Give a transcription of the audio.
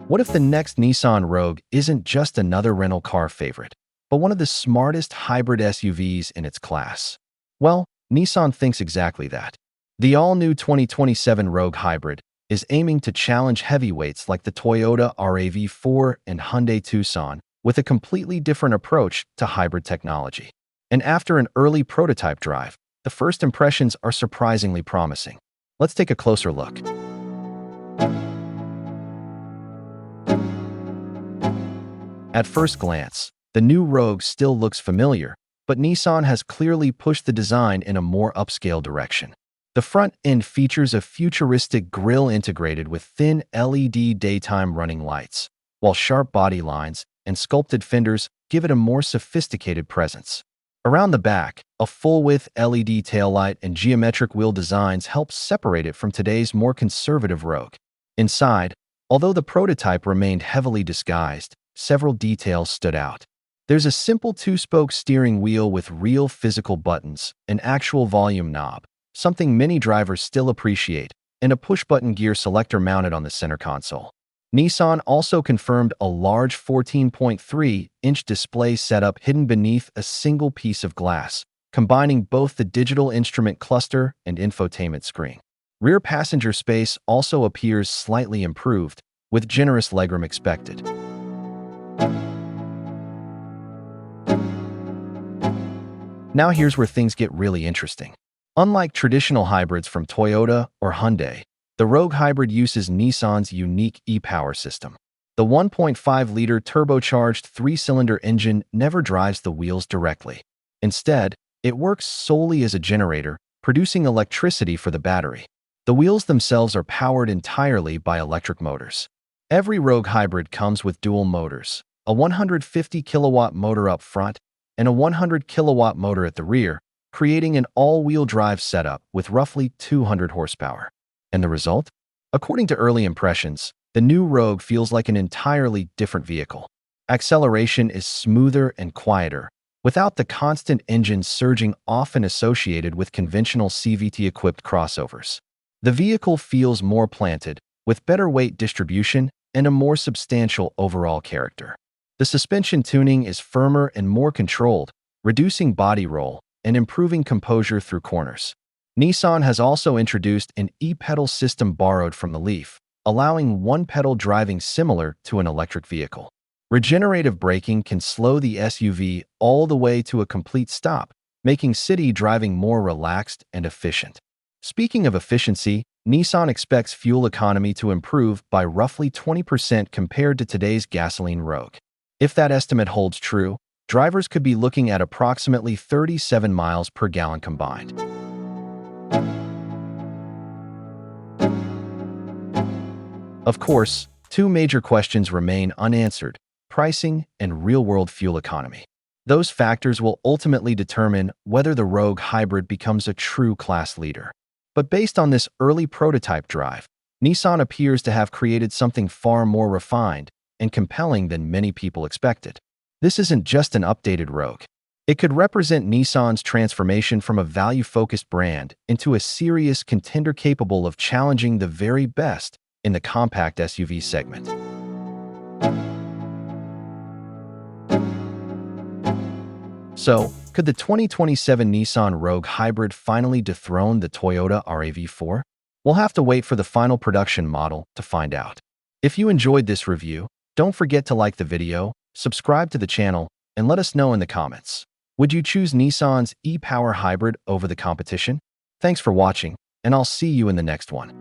What if the next Nissan Rogue isn't just another rental car favorite, but one of the smartest hybrid SUVs in its class? Well, Nissan thinks exactly that. The all-new 2027 Rogue Hybrid is aiming to challenge heavyweights like the Toyota RAV4 and Hyundai Tucson with a completely different approach to hybrid technology. And after an early prototype drive, the first impressions are surprisingly promising. Let's take a closer look. At first glance, the new Rogue still looks familiar, but Nissan has clearly pushed the design in a more upscale direction. The front end features a futuristic grille integrated with thin LED daytime running lights, while sharp body lines and sculpted fenders give it a more sophisticated presence. Around the back, a full-width LED taillight and geometric wheel designs help separate it from today's more conservative Rogue. Inside, although the prototype remained heavily disguised, several details stood out. There's a simple two-spoke steering wheel with real physical buttons, an actual volume knob, something many drivers still appreciate, and a push-button gear selector mounted on the center console. Nissan also confirmed a large 14.3-inch display setup hidden beneath a single piece of glass, combining both the digital instrument cluster and infotainment screen. Rear passenger space also appears slightly improved, with generous legroom expected. Now here's where things get really interesting. Unlike traditional hybrids from Toyota or Hyundai, the Rogue Hybrid uses Nissan's unique e-Power system. The 1.5-liter turbocharged three-cylinder engine never drives the wheels directly. Instead, it works solely as a generator, producing electricity for the battery. The wheels themselves are powered entirely by electric motors. Every Rogue Hybrid comes with dual motors, a 150-kilowatt motor up front and a 100-kilowatt motor at the rear, creating an all-wheel drive setup with roughly 200 horsepower. And the result? According to early impressions, the new Rogue feels like an entirely different vehicle. Acceleration is smoother and quieter, without the constant engine surging often associated with conventional CVT-equipped crossovers. The vehicle feels more planted, with better weight distribution and a more substantial overall character. The suspension tuning is firmer and more controlled, reducing body roll and improving composure through corners. Nissan has also introduced an e-pedal system borrowed from the Leaf, allowing one-pedal driving similar to an electric vehicle. Regenerative braking can slow the SUV all the way to a complete stop, making city driving more relaxed and efficient. Speaking of efficiency, Nissan expects fuel economy to improve by roughly 20% compared to today's gasoline Rogue. If that estimate holds true, drivers could be looking at approximately 37 miles per gallon combined. Of course, two major questions remain unanswered: pricing and real-world fuel economy. Those factors will ultimately determine whether the Rogue Hybrid becomes a true class leader. But based on this early prototype drive, Nissan appears to have created something far more refined and compelling than many people expected. This isn't just an updated Rogue. It could represent Nissan's transformation from a value-focused brand into a serious contender capable of challenging the very best in the compact SUV segment. So, could the 2027 Nissan Rogue Hybrid finally dethrone the Toyota RAV4? We'll have to wait for the final production model to find out. If you enjoyed this review, don't forget to like the video, subscribe to the channel, and let us know in the comments. Would you choose Nissan's e-Power Hybrid over the competition? Thanks for watching, and I'll see you in the next one.